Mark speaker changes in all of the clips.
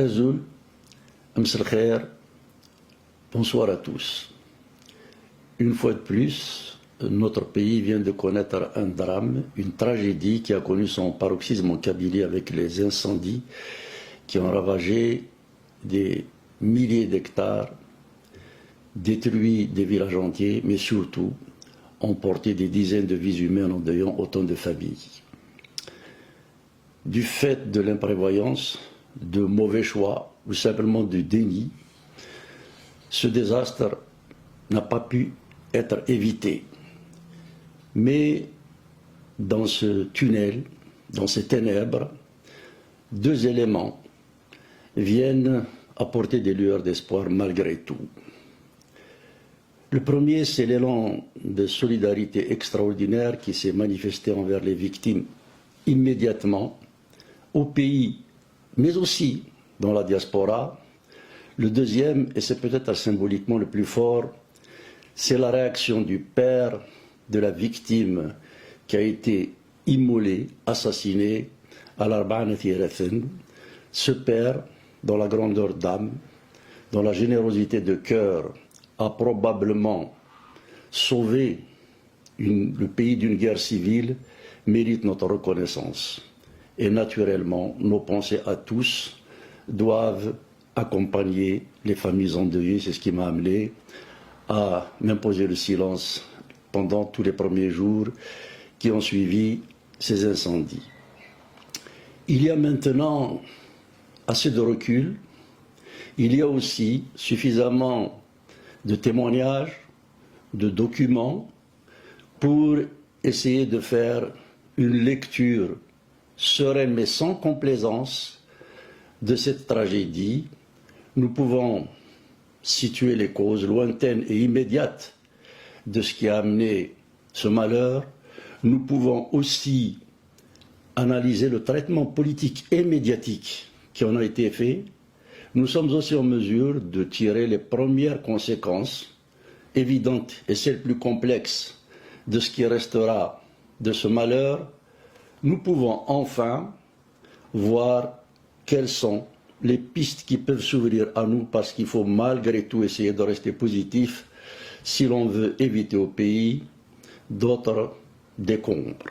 Speaker 1: Azoul, Amsel Khair, bonsoir à tous. Une fois de plus, notre pays vient de connaître un drame, une tragédie qui a connu son paroxysme en Kabylie avec les incendies qui ont ravagé des milliers d'hectares, détruit des villages entiers, mais surtout emporté des dizaines de vies humaines en endeuillant autant de familles. Du fait de l'imprévoyance, de mauvais choix ou simplement du déni, ce désastre n'a pas pu être évité. Mais dans ce tunnel, dans ces ténèbres, deux éléments viennent apporter des lueurs d'espoir malgré tout. Le premier, c'est l'élan de solidarité extraordinaire qui s'est manifesté envers les victimes immédiatement au pays, mais aussi dans la diaspora. Le deuxième, et c'est peut-être symboliquement le plus fort, c'est la réaction du père de la victime qui a été immolé, assassiné à l'Arba'anati Erethen. Ce père, dans la grandeur d'âme, dans la générosité de cœur, a probablement sauvé le pays d'une guerre civile, mérite notre reconnaissance. Et naturellement, nos pensées à tous doivent accompagner les familles endeuillées. C'est ce qui m'a amené à m'imposer le silence pendant tous les premiers jours qui ont suivi ces incendies. Il y a maintenant assez de recul. Il y a aussi suffisamment de témoignages, de documents pour essayer de faire une lecture sereine mais sans complaisance de cette tragédie. Nous pouvons situer les causes lointaines et immédiates de ce qui a amené ce malheur. Nous pouvons aussi analyser le traitement politique et médiatique qui en a été fait. Nous sommes aussi en mesure de tirer les premières conséquences évidentes et celles plus complexes de ce qui restera de ce malheur. Nous pouvons enfin voir quelles sont les pistes qui peuvent s'ouvrir à nous, parce qu'il faut malgré tout essayer de rester positif si l'on veut éviter au pays d'autres décombres.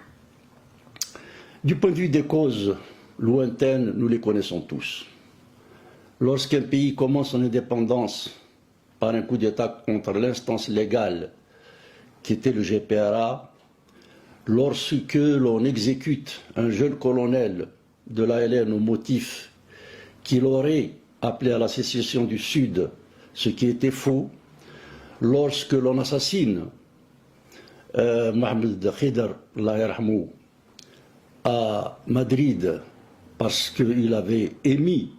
Speaker 1: Du point de vue des causes lointaines, nous les connaissons tous. Lorsqu'un pays commence son indépendance par un coup d'État contre l'instance légale qui était le GPRA, lorsque l'on exécute un jeune colonel de l'ALN au motif qu'il aurait appelé à la sécession du Sud, ce qui était faux, lorsque l'on assassine Mohamed Khidr, Allah yarhamou, à Madrid parce qu'il avait émis,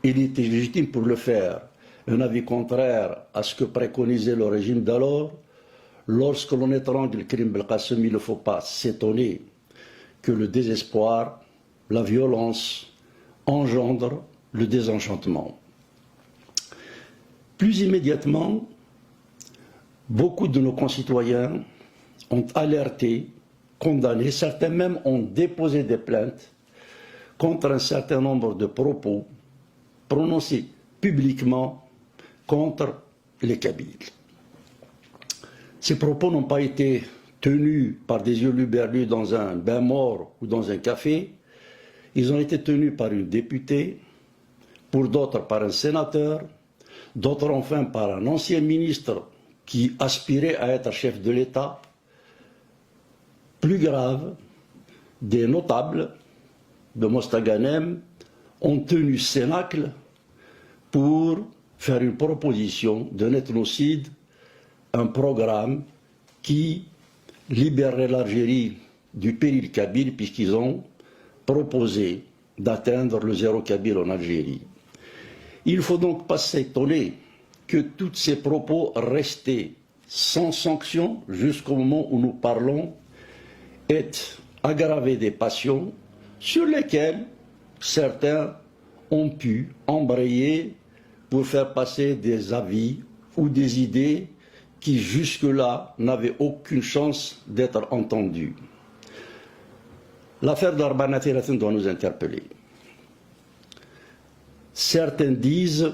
Speaker 1: il était légitime pour le faire, un avis contraire à ce que préconisait le régime d'alors. Lorsque l'on étrangle Karim Belkacem, il ne faut pas s'étonner que le désespoir, la violence engendre le désenchantement. Plus immédiatement, beaucoup de nos concitoyens ont alerté, condamné, certains même ont déposé des plaintes contre un certain nombre de propos prononcés publiquement contre les Kabyles. Ces propos n'ont pas été tenus par des yeux luberlus dans un bain mort ou dans un café. Ils ont été tenus par une députée, pour d'autres par un sénateur, d'autres enfin par un ancien ministre qui aspirait à être chef de l'État. Plus grave, des notables de Mostaganem ont tenu cénacle pour faire une proposition d'un ethnocide, un programme qui libérerait l'Algérie du péril kabyle, puisqu'ils ont proposé d'atteindre le zéro kabyle en Algérie. Il ne faut donc pas s'étonner que tous ces propos restés sans sanction jusqu'au moment où nous parlons aient aggravé des passions sur lesquelles certains ont pu embrayer pour faire passer des avis ou des idées qui jusque-là n'avaient aucune chance d'être entendues. L'affaire d'Arba'anati Erethen doit nous interpeller. Certains disent,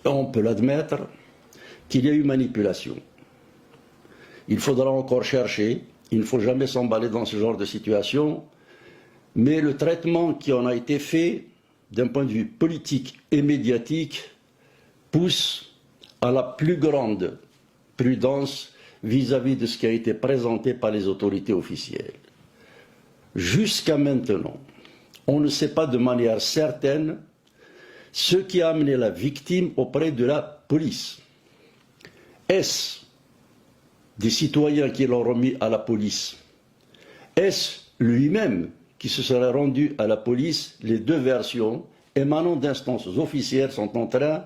Speaker 1: on peut l'admettre, qu'il y a eu manipulation. Il faudra encore chercher, il ne faut jamais s'emballer dans ce genre de situation, mais le traitement qui en a été fait, d'un point de vue politique et médiatique, pousse à la plus grande prudence vis-à-vis de ce qui a été présenté par les autorités officielles. Jusqu'à maintenant, on ne sait pas de manière certaine ce qui a amené la victime auprès de la police. Est-ce des citoyens qui l'ont remis à la police? Est-ce lui-même qui se serait rendu à la police? Les deux versions émanant d'instances officielles sont en train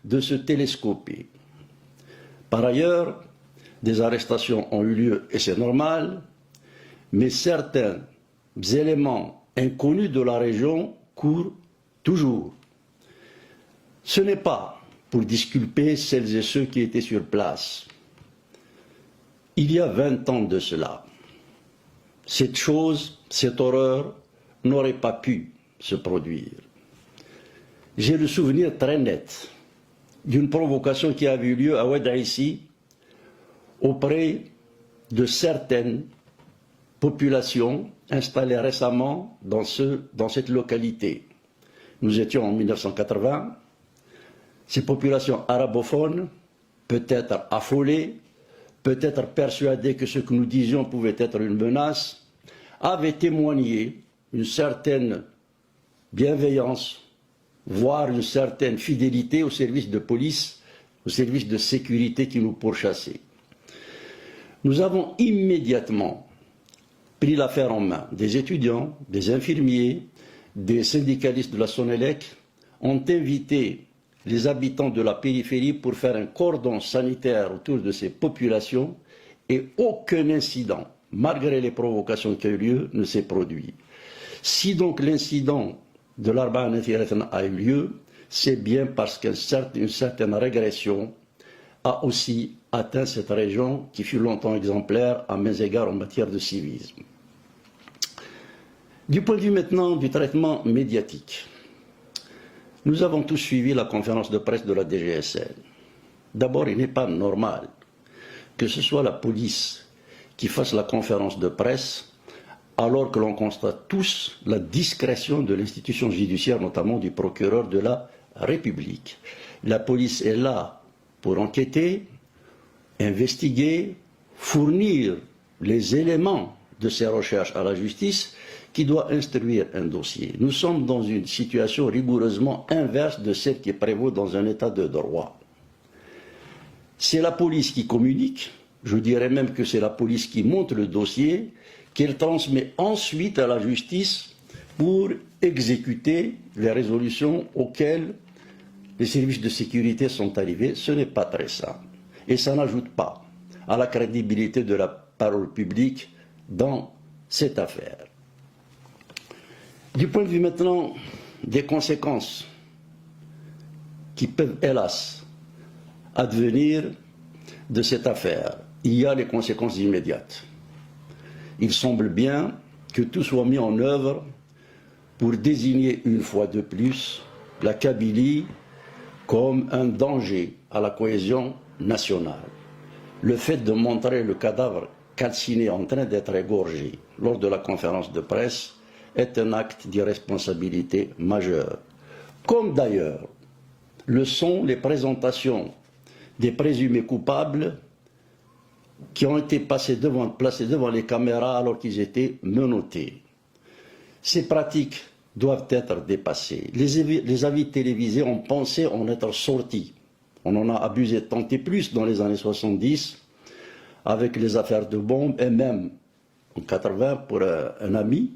Speaker 1: de se télescoper. Par ailleurs, des arrestations ont eu lieu et c'est normal, mais certains éléments inconnus de la région courent toujours. Ce n'est pas pour disculper celles et ceux qui étaient sur place. Il y a 20 ans de cela, cette chose, cette horreur n'aurait pas pu se produire. J'ai le souvenir très net d'une provocation qui a eu lieu à Oued-Aïssi auprès de certaines populations installées récemment dans cette localité. Nous étions en 1980. Ces populations arabophones, peut-être affolées, peut-être persuadées que ce que nous disions pouvait être une menace, avaient témoigné une certaine bienveillance, voire une certaine fidélité au service de police, au service de sécurité qui nous pourchassait. Nous avons immédiatement pris l'affaire en main. Des étudiants, des infirmiers, des syndicalistes de la Sonelec ont invité les habitants de la périphérie pour faire un cordon sanitaire autour de ces populations et aucun incident, malgré les provocations qui ont eu lieu, ne s'est produit. Si donc l'incident de l'Arba'a a eu lieu, c'est bien parce qu'une certaine régression a aussi atteint cette région qui fut longtemps exemplaire à mains égards en matière de civisme. Du point de vue maintenant du traitement médiatique, nous avons tous suivi la conférence de presse de la DGSN. D'abord, il n'est pas normal que ce soit la police qui fasse la conférence de presse alors que l'on constate tous la discrétion de l'institution judiciaire, notamment du procureur de la République. La police est là pour enquêter, investiguer, fournir les éléments de ses recherches à la justice qui doit instruire un dossier. Nous sommes dans une situation rigoureusement inverse de celle qui prévaut dans un état de droit. C'est la police qui communique, je dirais même que c'est la police qui monte le dossier, qu'elle transmet ensuite à la justice pour exécuter les résolutions auxquelles les services de sécurité sont arrivés. Ce n'est pas très simple. Et ça n'ajoute pas à la crédibilité de la parole publique dans cette affaire. Du point de vue maintenant des conséquences qui peuvent, hélas, advenir de cette affaire, il y a les conséquences immédiates. Il semble bien que tout soit mis en œuvre pour désigner une fois de plus la Kabylie comme un danger à la cohésion nationale. Le fait de montrer le cadavre calciné en train d'être égorgé lors de la conférence de presse est un acte d'irresponsabilité majeure. Comme d'ailleurs le sont les présentations des présumés coupables qui ont été placés devant les caméras alors qu'ils étaient menottés. Ces pratiques doivent être dépassées. Les avis télévisés ont pensé en être sortis. On en a abusé tant et plus dans les années 70 avec les affaires de bombes et même en 80 pour un ami.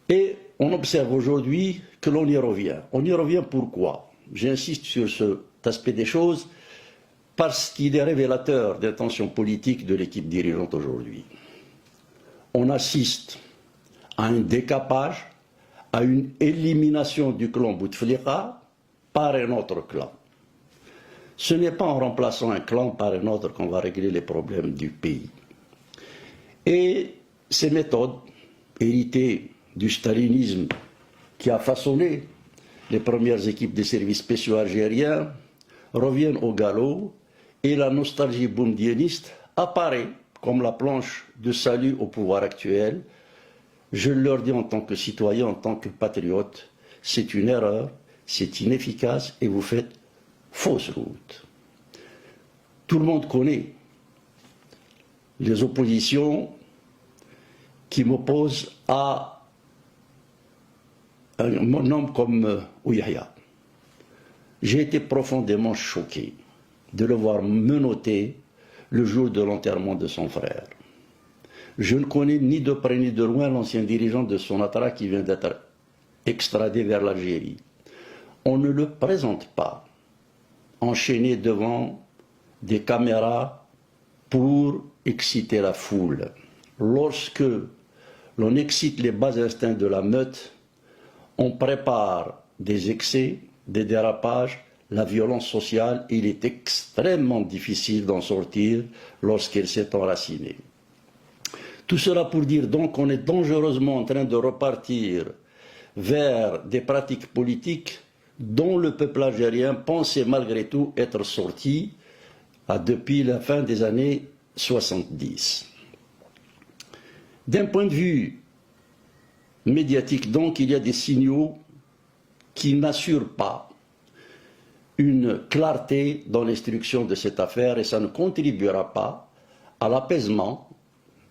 Speaker 1: Et on observe aujourd'hui que l'on y revient. On y revient pourquoi? J'insiste sur cet aspect des choses parce qu'il est révélateur d'intentions politiques de l'équipe dirigeante aujourd'hui. On assiste à un décapage, à une élimination du clan Bouteflika par un autre clan. Ce n'est pas en remplaçant un clan par un autre qu'on va régler les problèmes du pays. Et ces méthodes, héritées du stalinisme qui a façonné les premières équipes des services spéciaux algériens reviennent au galop et la nostalgie boumedieniste apparaît comme la planche de salut au pouvoir actuel. Je leur dis en tant que citoyen, en tant que patriote, c'est une erreur, c'est inefficace et vous faites fausse route. Tout le monde connaît les oppositions qui m'opposent à un homme comme Ouyahia. J'ai été profondément choqué de le voir menotté le jour de l'enterrement de son frère. Je ne connais ni de près ni de loin l'ancien dirigeant de Sonatrach qui vient d'être extradé vers l'Algérie. On ne le présente pas enchaîné devant des caméras pour exciter la foule. Lorsque l'on excite les bas instincts de la meute, on prépare des excès, des dérapages, la violence sociale. Il est extrêmement difficile d'en sortir lorsqu'elle s'est enracinée. Tout cela pour dire donc qu'on est dangereusement en train de repartir vers des pratiques politiques dont le peuple algérien pensait malgré tout être sorti depuis la fin des années 70. D'un point de vue médiatique, donc, il y a des signaux qui n'assurent pas une clarté dans l'instruction de cette affaire et ça ne contribuera pas à l'apaisement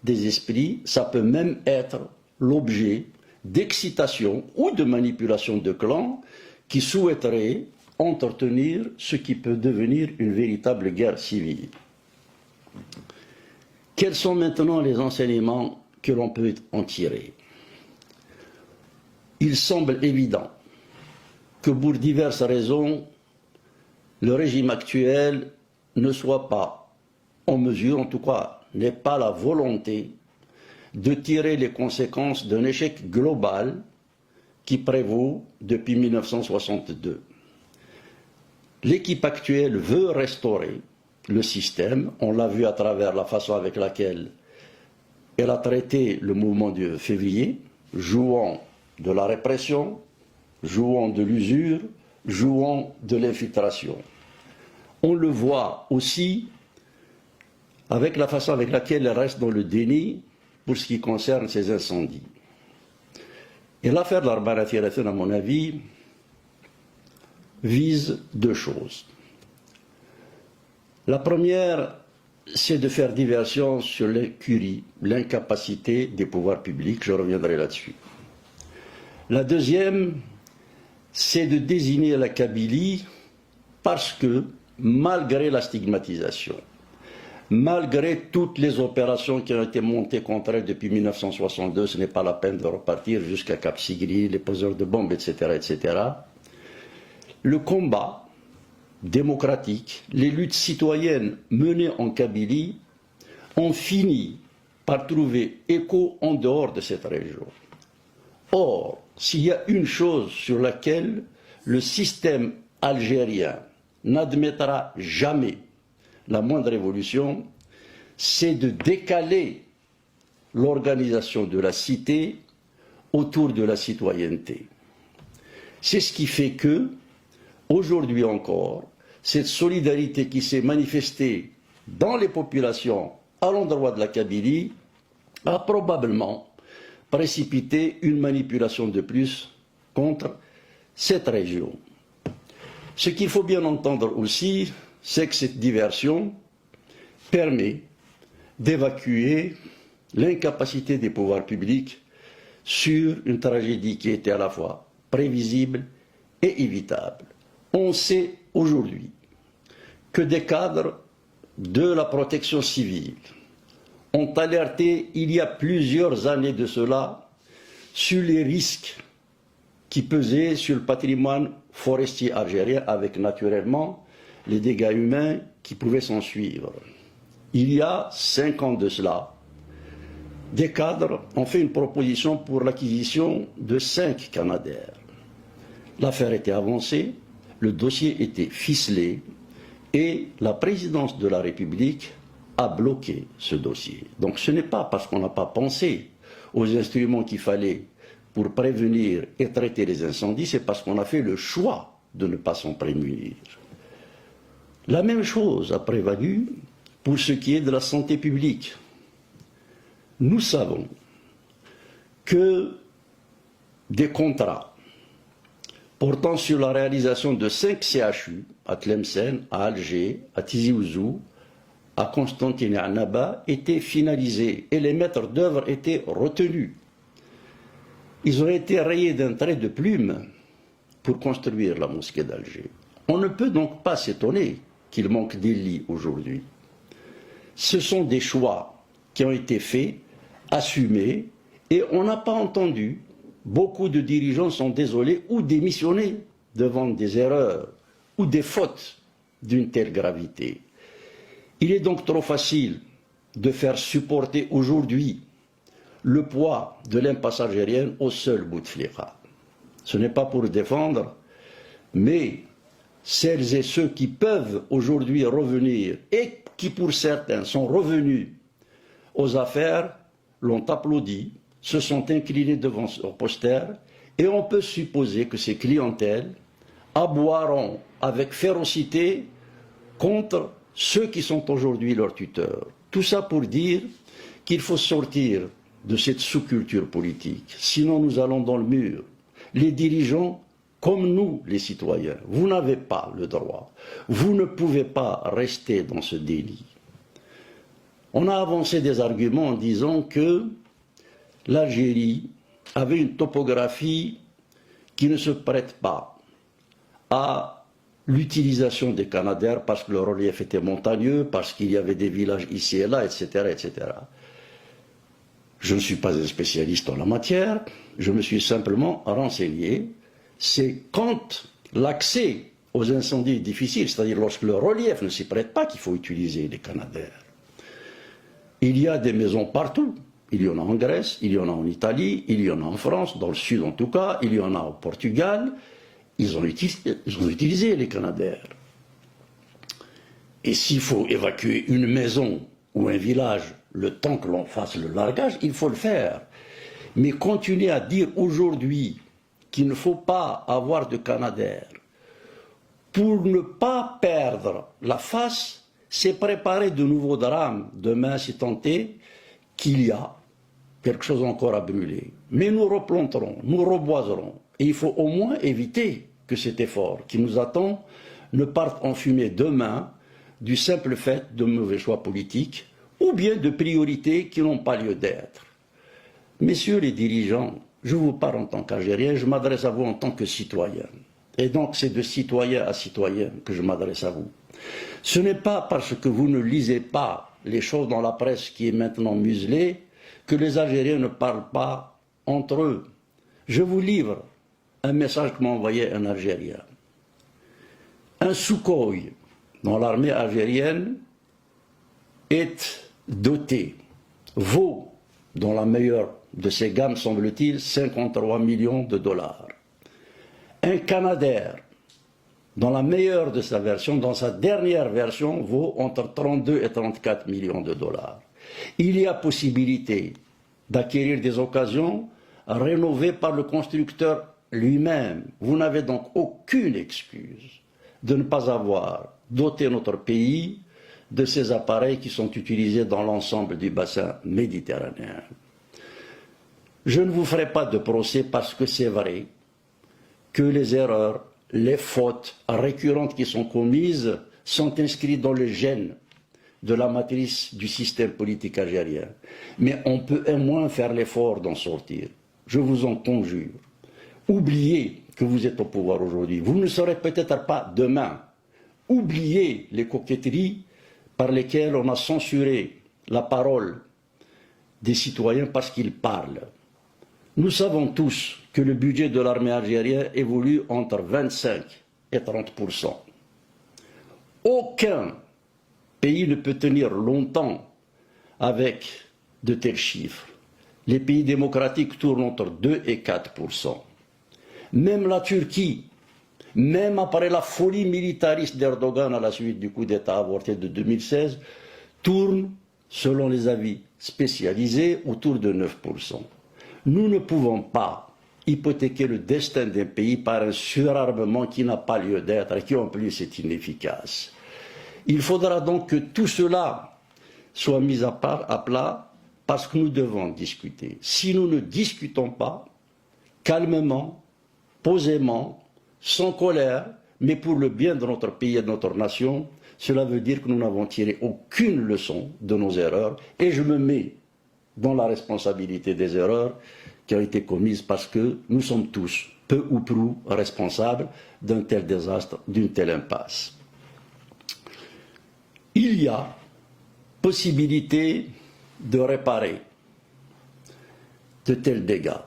Speaker 1: des esprits. Ça peut même être l'objet d'excitation ou de manipulation de clans qui souhaiteraient entretenir ce qui peut devenir une véritable guerre civile. Quels sont maintenant les enseignements que l'on peut en tirer? Il semble évident que pour diverses raisons, le régime actuel ne soit pas en mesure, en tout cas, n'ait pas la volonté de tirer les conséquences d'un échec global qui prévaut depuis 1962. L'équipe actuelle veut restaurer le système, on l'a vu à travers la façon avec laquelle elle a traité le mouvement de février, jouant de la répression, jouant de l'usure, jouant de l'infiltration. On le voit aussi avec la façon avec laquelle elle reste dans le déni pour ce qui concerne ces incendies. Et l'affaire de l'Arbanatiration, à mon avis, vise deux choses. La première, c'est de faire diversion sur l'incurie, l'incapacité des pouvoirs publics, je reviendrai là-dessus. La deuxième, c'est de désigner la Kabylie parce que, malgré la stigmatisation, malgré toutes les opérations qui ont été montées contre elle depuis 1962, ce n'est pas la peine de repartir jusqu'à Cap Sigri, les poseurs de bombes, etc., etc., le combat démocratique, les luttes citoyennes menées en Kabylie ont fini par trouver écho en dehors de cette région. Or, s'il y a une chose sur laquelle le système algérien n'admettra jamais la moindre évolution, c'est de décaler l'organisation de la cité autour de la citoyenneté. C'est ce qui fait que, aujourd'hui encore, cette solidarité qui s'est manifestée dans les populations à l'endroit de la Kabylie a probablement précipité une manipulation de plus contre cette région. Ce qu'il faut bien entendre aussi, c'est que cette diversion permet d'évacuer l'incapacité des pouvoirs publics sur une tragédie qui était à la fois prévisible et évitable. On sait aujourd'hui que des cadres de la protection civile ont alerté il y a plusieurs années de cela sur les risques qui pesaient sur le patrimoine forestier algérien avec naturellement les dégâts humains qui pouvaient s'en suivre. Il y a 5 ans de cela, des cadres ont fait une proposition pour l'acquisition de 5 Canadair. L'affaire était avancée, le dossier était ficelé et la présidence de la République a bloqué ce dossier. Donc ce n'est pas parce qu'on n'a pas pensé aux instruments qu'il fallait pour prévenir et traiter les incendies, c'est parce qu'on a fait le choix de ne pas s'en prémunir. La même chose a prévalu pour ce qui est de la santé publique. Nous savons que des contrats portant sur la réalisation de 5 CHU à Tlemcen, à Alger, à Tizi Ouzou, à Constantine et à Annaba étaient finalisés et les maîtres d'œuvre étaient retenus. Ils ont été rayés d'un trait de plume pour construire la mosquée d'Alger. On ne peut donc pas s'étonner qu'il manque des lits aujourd'hui. Ce sont des choix qui ont été faits, assumés, et on n'a pas entendu. Beaucoup de dirigeants sont désolés ou démissionnés devant des erreurs ou des fautes d'une telle gravité. Il est donc trop facile de faire supporter aujourd'hui le poids de l'impasse algérienne au seul Bouteflika. Ce n'est pas pour défendre, mais celles et ceux qui peuvent aujourd'hui revenir et qui pour certains sont revenus aux affaires l'ont applaudi, se sont inclinés devant leur postère et on peut supposer que ces clientèles aboieront avec férocité contre ceux qui sont aujourd'hui leurs tuteurs. Tout ça pour dire qu'il faut sortir de cette sous-culture politique, sinon nous allons dans le mur. Les dirigeants, comme nous les citoyens, vous n'avez pas le droit, vous ne pouvez pas rester dans ce déni. On a avancé des arguments en disant que l'Algérie avait une topographie qui ne se prête pas à l'utilisation des canadaires parce que le relief était montagneux, parce qu'il y avait des villages ici et là, etc., etc. Je ne suis pas un spécialiste en la matière, je me suis simplement renseigné. C'est quand l'accès aux incendies est difficile, c'est-à-dire lorsque le relief ne s'y prête pas, qu'il faut utiliser les canadaires. Il y a des maisons partout. Il y en a en Grèce, il y en a en Italie, il y en a en France, dans le sud en tout cas, il y en a au Portugal. Ils ont utilisé les canadaires. Et s'il faut évacuer une maison ou un village, le temps que l'on fasse le largage, il faut le faire. Mais continuer à dire aujourd'hui qu'il ne faut pas avoir de canadaires pour ne pas perdre la face, c'est préparer de nouveaux drames demain, si tant est qu'il y a quelque chose encore à brûler. Mais nous replanterons, nous reboiserons. Et il faut au moins éviter que cet effort qui nous attend ne parte en fumée demain du simple fait de mauvais choix politiques ou bien de priorités qui n'ont pas lieu d'être. Messieurs les dirigeants, je vous parle en tant qu'Algérien, je m'adresse à vous en tant que citoyen. Et donc c'est de citoyen à citoyen que je m'adresse à vous. Ce n'est pas parce que vous ne lisez pas les choses dans la presse qui est maintenant muselée que les Algériens ne parlent pas entre eux. Je vous livre un message que m'a envoyé un Algérien. Un Sukhoi dans l'armée algérienne est doté, vaut, dans la meilleure de ses gammes, semble-t-il, 53 millions de dollars. Un Canadair, dans la meilleure de sa version, dans sa dernière version, vaut entre 32 et 34 millions de dollars. Il y a possibilité d'acquérir des occasions rénovées par le constructeur lui-même. Vous n'avez donc aucune excuse de ne pas avoir doté notre pays de ces appareils qui sont utilisés dans l'ensemble du bassin méditerranéen. Je ne vous ferai pas de procès parce que c'est vrai que les erreurs, les fautes récurrentes qui sont commises sont inscrites dans le gène de la matrice du système politique algérien. Mais on peut au moins faire l'effort d'en sortir. Je vous en conjure. Oubliez que vous êtes au pouvoir aujourd'hui. Vous ne le serez peut-être pas demain. Oubliez les coquetteries par lesquelles on a censuré la parole des citoyens parce qu'ils parlent. Nous savons tous que le budget de l'armée algérienne évolue entre 25 et 30%. Aucun pays ne peut tenir longtemps avec de tels chiffres. Les pays démocratiques tournent entre 2 et 4%. Même la Turquie, même après la folie militariste d'Erdogan à la suite du coup d'État avorté de 2016, tourne, selon les avis spécialisés, autour de 9%. Nous ne pouvons pas hypothéquer le destin d'un pays par un surarmement qui n'a pas lieu d'être et qui en plus est inefficace. Il faudra donc que tout cela soit mis à plat parce que nous devons discuter. Si nous ne discutons pas, calmement, posément, sans colère, mais pour le bien de notre pays et de notre nation, cela veut dire que nous n'avons tiré aucune leçon de nos erreurs et je me mets dans la responsabilité des erreurs qui ont été commises parce que nous sommes tous, peu ou prou, responsables d'un tel désastre, d'une telle impasse. Il y a possibilité de réparer de tels dégâts.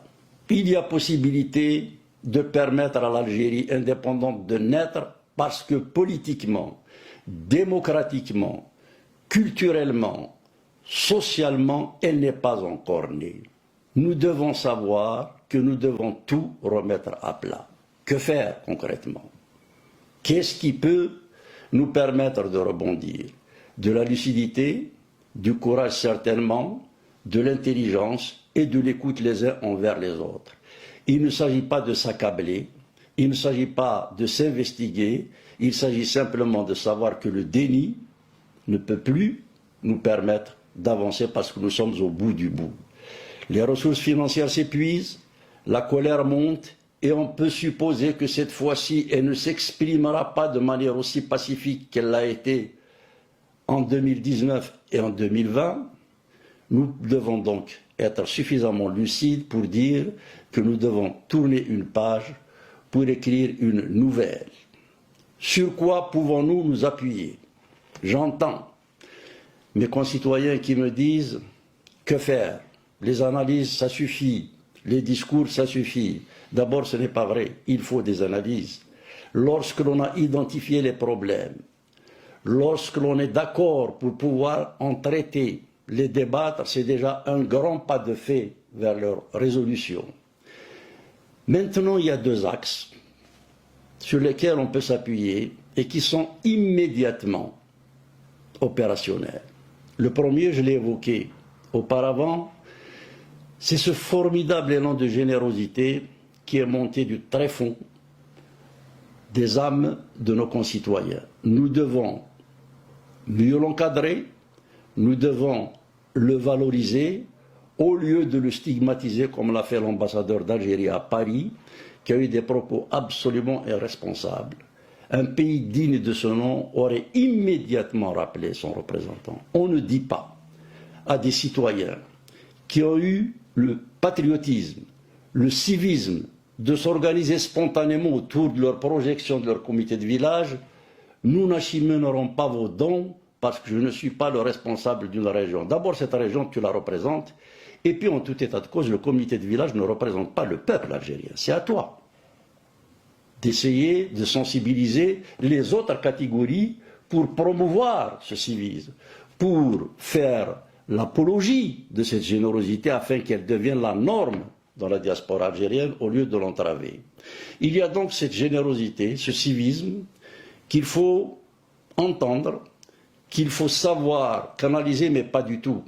Speaker 1: Il y a possibilité de permettre à l'Algérie indépendante de naître parce que politiquement, démocratiquement, culturellement, socialement, elle n'est pas encore née. Nous devons savoir que nous devons tout remettre à plat. Que faire concrètement? Qu'est-ce qui peut nous permettre de rebondir? De la lucidité, du courage certainement, de l'intelligence et de l'écoute les uns envers les autres. Il ne s'agit pas de s'accabler, il ne s'agit pas de s'investiguer, il s'agit simplement de savoir que le déni ne peut plus nous permettre d'avancer parce que nous sommes au bout du bout. Les ressources financières s'épuisent, la colère monte et on peut supposer que cette fois-ci, elle ne s'exprimera pas de manière aussi pacifique qu'elle l'a été en 2019 et en 2020. Nous devons donc être suffisamment lucides pour dire que nous devons tourner une page pour écrire une nouvelle. Sur quoi pouvons-nous nous appuyer? J'entends mes concitoyens qui me disent que faire? Les analyses, ça suffit. Les discours, ça suffit. D'abord, ce n'est pas vrai. Il faut des analyses. Lorsque l'on a identifié les problèmes, lorsque l'on est d'accord pour pouvoir en traiter, les débattre, c'est déjà un grand pas de fait vers leur résolution. Maintenant, il y a deux axes sur lesquels on peut s'appuyer et qui sont immédiatement opérationnels. Le premier, je l'ai évoqué auparavant, c'est ce formidable élan de générosité qui est monté du tréfonds des âmes de nos concitoyens. Nous devons mieux l'encadrer, nous devons le valoriser au lieu de le stigmatiser comme l'a fait l'ambassadeur d'Algérie à Paris, qui a eu des propos absolument irresponsables. Un pays digne de ce nom aurait immédiatement rappelé son représentant. On ne dit pas à des citoyens qui ont eu le patriotisme, le civisme de s'organiser spontanément autour de leur projection de leur comité de village, nous n'acheminerons pas vos dons parce que je ne suis pas le responsable d'une région. D'abord, cette région, tu la représentes, et puis en tout état de cause, le comité de village ne représente pas le peuple algérien. C'est à toi d'essayer de sensibiliser les autres catégories pour promouvoir ce civisme, pour faire l'apologie de cette générosité afin qu'elle devienne la norme dans la diaspora algérienne au lieu de l'entraver. Il y a donc cette générosité, ce civisme qu'il faut entendre, qu'il faut savoir canaliser, mais pas du tout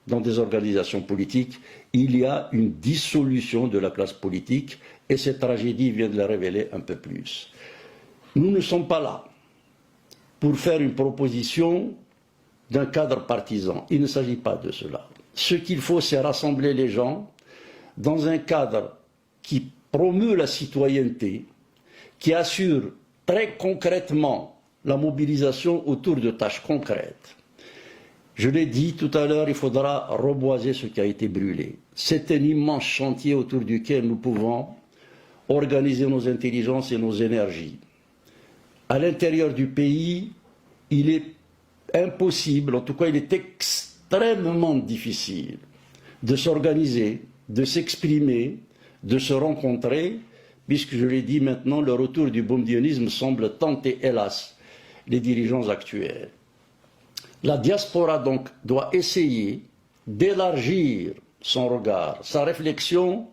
Speaker 1: dans des organisations politiques. Il y a une dissolution de la classe politique et cette tragédie vient de la révéler un peu plus. Nous ne sommes pas là pour faire une proposition d'un cadre partisan. Il ne s'agit pas de cela. Ce qu'il faut, c'est rassembler les gens dans un cadre qui promeut la citoyenneté, qui assure très concrètement la mobilisation autour de tâches concrètes. Je l'ai dit tout à l'heure, il faudra reboiser ce qui a été brûlé. C'est un immense chantier autour duquel nous pouvons organiser nos intelligences et nos énergies. À l'intérieur du pays, il est impossible, en tout cas il est extrêmement difficile de s'organiser, de s'exprimer, de se rencontrer, puisque je l'ai dit maintenant, le retour du boumdienisme semble tenter, hélas, les dirigeants actuels. La diaspora donc doit essayer d'élargir son regard, sa réflexion,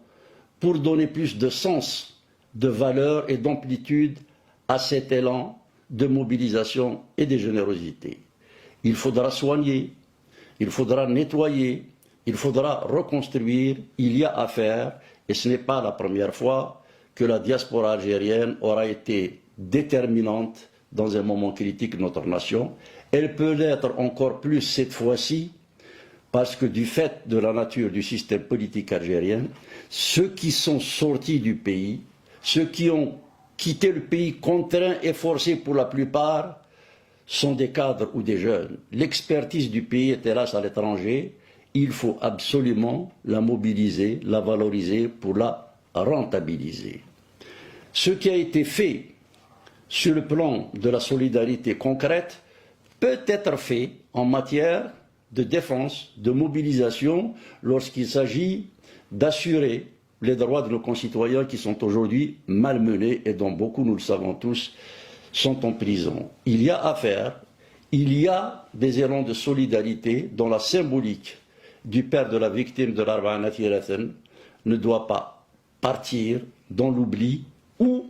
Speaker 1: pour donner plus de sens, de valeur et d'amplitude à cet élan de mobilisation et de générosité. Il faudra soigner, il faudra nettoyer, il faudra reconstruire, il y a à faire, et ce n'est pas la première fois, que la diaspora algérienne aura été déterminante dans un moment critique de notre nation. Elle peut l'être encore plus cette fois-ci, parce que du fait de la nature du système politique algérien, ceux qui sont sortis du pays, ceux qui ont quitté le pays contraints et forcés pour la plupart, sont des cadres ou des jeunes. L'expertise du pays est hélas à l'étranger. Il faut absolument la mobiliser, la valoriser pour la rentabiliser. Ce qui a été fait sur le plan de la solidarité concrète peut être fait en matière de défense, de mobilisation, lorsqu'il s'agit d'assurer les droits de nos concitoyens qui sont aujourd'hui malmenés et dont beaucoup, nous le savons tous, sont en prison. Il y a à faire, il y a des élans de solidarité dont la symbolique du père de la victime de l'Arba'ana Thirathen ne doit pas partir dans l'oubli ou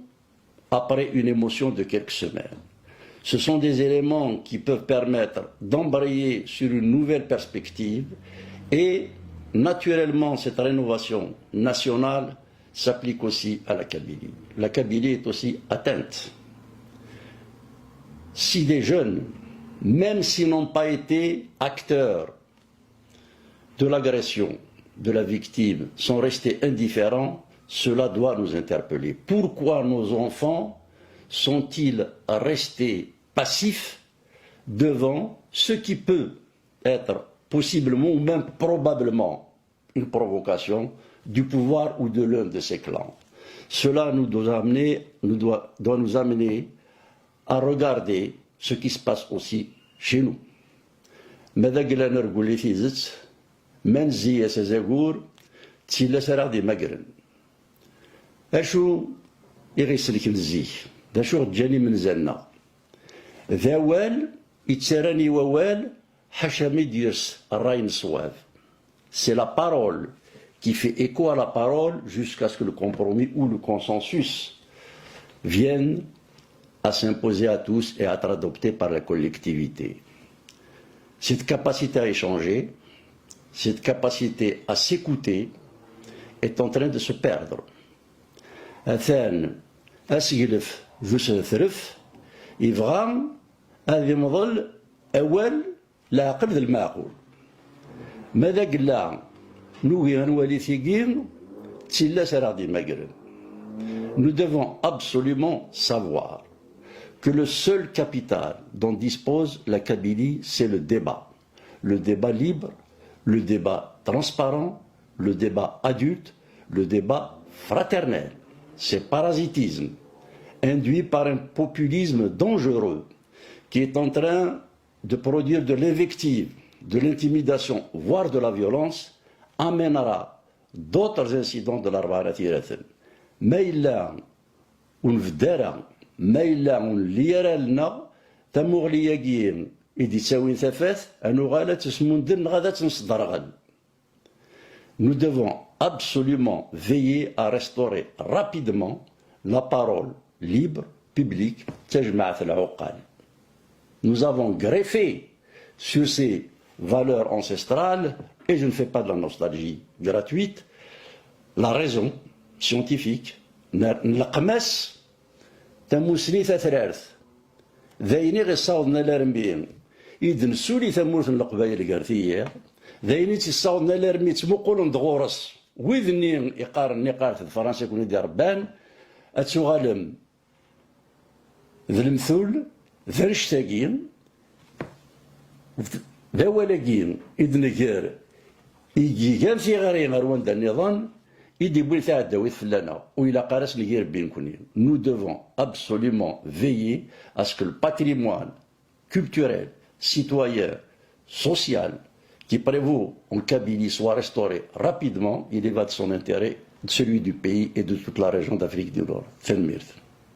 Speaker 1: après une émotion de quelques semaines. Ce sont des éléments qui peuvent permettre d'embrayer sur une nouvelle perspective et naturellement cette rénovation nationale s'applique aussi à la Kabylie. La Kabylie est aussi atteinte. Si des jeunes, même s'ils n'ont pas été acteurs de l'agression de la victime, sont restés indifférents, cela doit nous interpeller. Pourquoi nos enfants sont-ils restés passifs devant ce qui peut être possiblement ou même probablement une provocation du pouvoir ou de l'un de ces clans? Cela doit nous amener à regarder ce qui se passe aussi chez nous. داشو جاني من زنا ذوال يتسراني ووال حشامي ديرس الراين الصواب. C'est la parole qui fait écho à la parole jusqu'à ce que le compromis ou le consensus vienne à s'imposer à tous et à être adopté par la collectivité. Cette capacité à échanger, cette capacité à s'écouter est en train de se perdre. Athènes, أسجلف جوس ثرف يبغى هذه مظل أول لا قبل المعقول ماذا قلنا نوي نولي ثقين تسلا سرادي مقرن. Nous devons absolument savoir que le seul capital dont dispose la Kabylie, c'est le débat libre, le débat transparent, le débat adulte, le débat fraternel. Ces parasitismes induits par un populisme dangereux qui est en train de produire de l'invective, de l'intimidation, voire de la violence, amènera d'autres incidents de l'Arba'ana Thirathen. ما إلا ونفدارا ما إلا ونليرا لنا تمغلياكين إدي تساوي ثفاث أنو غالا تسموندن غادا تنصدرغل. Nous devons absolument veiller à restaurer rapidement la parole libre, publique, تجمعت العقال. Nous avons greffé sur ces valeurs ancestrales, et je ne fais pas de la nostalgie gratuite, la raison scientifique, نلقمس تموسني ثلاث ذايني غير صاودنا لارمبين إذن سولي ثمورث القبائل القارثية ذايني تصاودنا لارمي تمقول دغورس وذني إقار في فرنسا يكون يدي ربان أتسوغالم ذا المثول ذا رشتاقين ذا ولاقين إذن غير يجي كان في غير غروان دا النظام Nous devons absolument veiller à ce que le patrimoine culturel, citoyen, social qui prévaut en Kabylie soit restauré rapidement. Il y va de son intérêt, celui du pays et de toute la région d'Afrique du Nord.